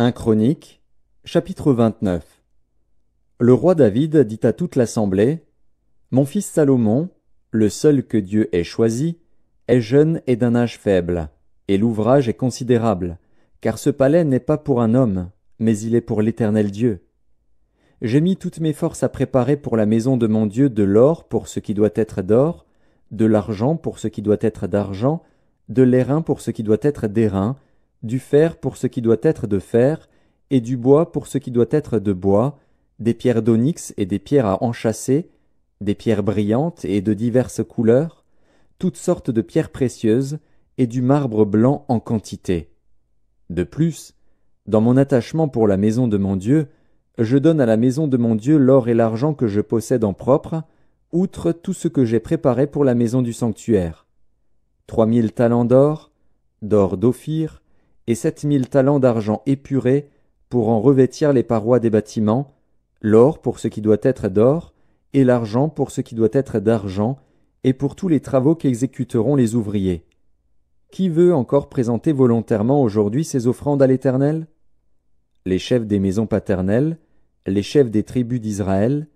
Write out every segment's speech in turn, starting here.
1 Chroniques, chapitre 29. Le roi David dit à toute l'assemblée: Mon fils Salomon, le seul que Dieu ait choisi, est jeune et d'un âge faible, et l'ouvrage est considérable, car ce palais n'est pas pour un homme, mais il est pour l'Éternel Dieu. J'ai mis toutes mes forces à préparer pour la maison de mon Dieu de l'or pour ce qui doit être d'or, de l'argent pour ce qui doit être d'argent, de l'airain pour ce qui doit être d'airain, du fer pour ce qui doit être de fer, et du bois pour ce qui doit être de bois, des pierres d'onyx et des pierres à enchâsser, des pierres brillantes et de diverses couleurs, toutes sortes de pierres précieuses, et du marbre blanc en quantité. De plus, dans mon attachement pour la maison de mon Dieu, je donne à la maison de mon Dieu l'or et l'argent que je possède en propre, outre tout ce que j'ai préparé pour la maison du sanctuaire. 3000 talents d'or d'Ophir, et 7000 talents d'argent épuré pour en revêtir les parois des bâtiments, l'or pour ce qui doit être d'or, et l'argent pour ce qui doit être d'argent, et pour tous les travaux qu'exécuteront les ouvriers. Qui veut encore présenter volontairement aujourd'hui ses offrandes à l'Éternel? Les chefs des maisons paternelles, les chefs des tribus d'Israël,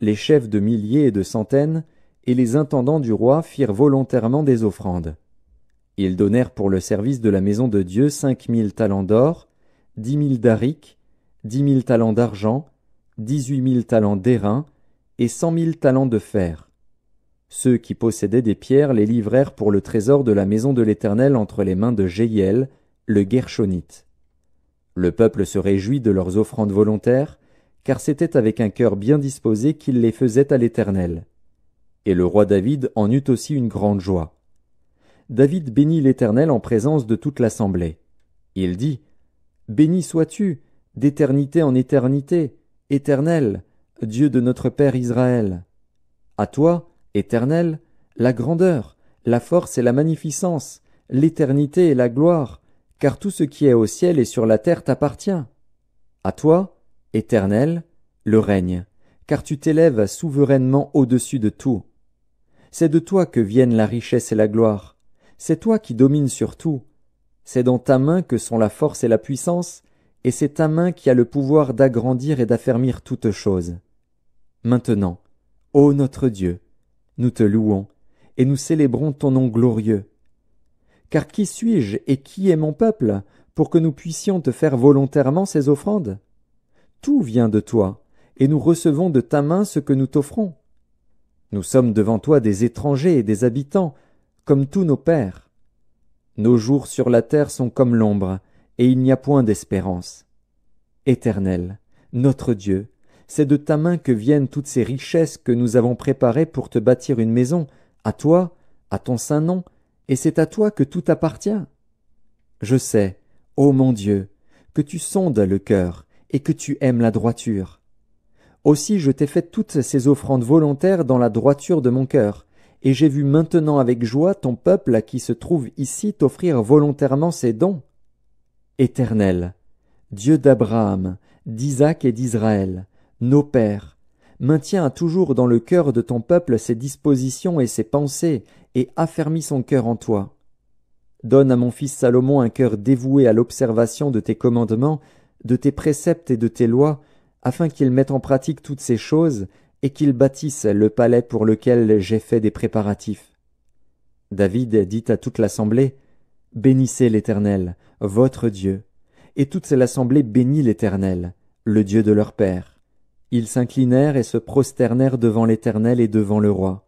les chefs de milliers et de centaines, et les intendants du roi firent volontairement des offrandes. Ils donnèrent pour le service de la maison de Dieu 5000 talents d'or, 10 000 darics, 10 000 talents d'argent, 18 000 talents d'airain, et 100 000 talents de fer. Ceux qui possédaient des pierres les livrèrent pour le trésor de la maison de l'Éternel entre les mains de Jéhiel, le Guershonite. Le peuple se réjouit de leurs offrandes volontaires, car c'était avec un cœur bien disposé qu'ils les faisaient à l'Éternel. Et le roi David en eut aussi une grande joie. David bénit l'Éternel en présence de toute l'assemblée. Il dit: Béni sois-tu, d'éternité en éternité, Éternel, Dieu de notre Père Israël. À toi, Éternel, la grandeur, la force et la magnificence, l'éternité et la gloire, car tout ce qui est au ciel et sur la terre t'appartient. À toi, Éternel, le règne, car tu t'élèves souverainement au-dessus de tout. C'est de toi que viennent la richesse et la gloire. C'est toi qui domines sur tout. C'est dans ta main que sont la force et la puissance, et c'est ta main qui a le pouvoir d'agrandir et d'affermir toutes choses. Maintenant, ô notre Dieu, nous te louons, et nous célébrons ton nom glorieux. Car qui suis-je et qui est mon peuple, pour que nous puissions te faire volontairement ces offrandes? Tout vient de toi, et nous recevons de ta main ce que nous t'offrons. Nous sommes devant toi des étrangers et des habitants, comme tous nos pères. Nos jours sur la terre sont comme l'ombre, et il n'y a point d'espérance. Éternel, notre Dieu, c'est de ta main que viennent toutes ces richesses que nous avons préparées pour te bâtir une maison, à toi, à ton saint nom, et c'est à toi que tout appartient. Je sais, ô mon Dieu, que tu sondes le cœur, et que tu aimes la droiture. Aussi je t'ai fait toutes ces offrandes volontaires dans la droiture de mon cœur, et j'ai vu maintenant avec joie ton peuple qui se trouve ici t'offrir volontairement ses dons. Éternel, Dieu d'Abraham, d'Isaac et d'Israël, nos pères, maintiens toujours dans le cœur de ton peuple ses dispositions et ses pensées, et affermis son cœur en toi. Donne à mon fils Salomon un cœur dévoué à l'observation de tes commandements, de tes préceptes et de tes lois, afin qu'il mette en pratique toutes ces choses, et qu'il bâtisse le palais pour lequel j'ai fait des préparatifs. David dit à toute l'assemblée: Bénissez l'Éternel, votre Dieu. Et toute l'assemblée bénit l'Éternel, le Dieu de leur père. Ils s'inclinèrent et se prosternèrent devant l'Éternel et devant le roi.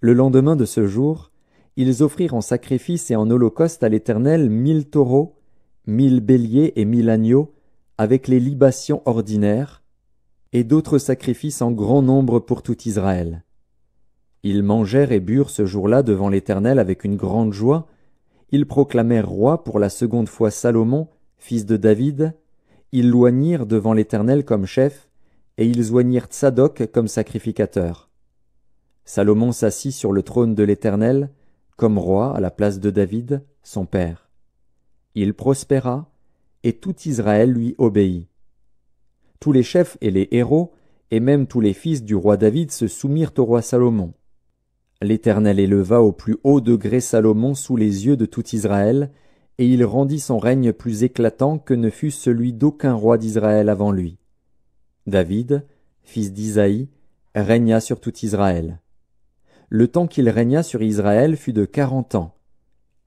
Le lendemain de ce jour, ils offrirent en sacrifice et en holocauste à l'Éternel 1000 taureaux, 1000 béliers et 1000 agneaux, avec les libations ordinaires, et d'autres sacrifices en grand nombre pour tout Israël. Ils mangèrent et burent ce jour-là devant l'Éternel avec une grande joie. Ils proclamèrent roi pour la seconde fois Salomon, fils de David. Ils l'oignirent devant l'Éternel comme chef, et ils oignirent Tsadok comme sacrificateur. Salomon s'assit sur le trône de l'Éternel, comme roi à la place de David, son père. Il prospéra, et tout Israël lui obéit. Tous les chefs et les héros, et même tous les fils du roi David se soumirent au roi Salomon. L'Éternel éleva au plus haut degré Salomon sous les yeux de tout Israël, et il rendit son règne plus éclatant que ne fut celui d'aucun roi d'Israël avant lui. David, fils d'Isaïe, régna sur tout Israël. Le temps qu'il régna sur Israël fut de 40 ans.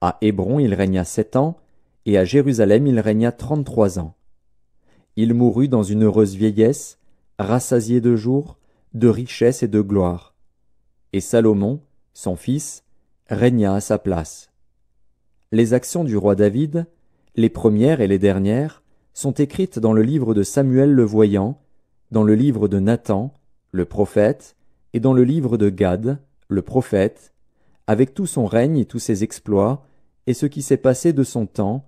À Hébron il régna 7 ans, et à Jérusalem il régna 33 ans. Il mourut dans une heureuse vieillesse, rassasié de jours, de richesse et de gloire. Et Salomon, son fils, régna à sa place. Les actions du roi David, les premières et les dernières, sont écrites dans le livre de Samuel le voyant, dans le livre de Nathan, le prophète, et dans le livre de Gad, le prophète, avec tout son règne et tous ses exploits, et ce qui s'est passé de son temps,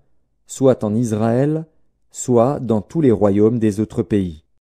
soit en Israël, soit dans tous les royaumes des autres pays.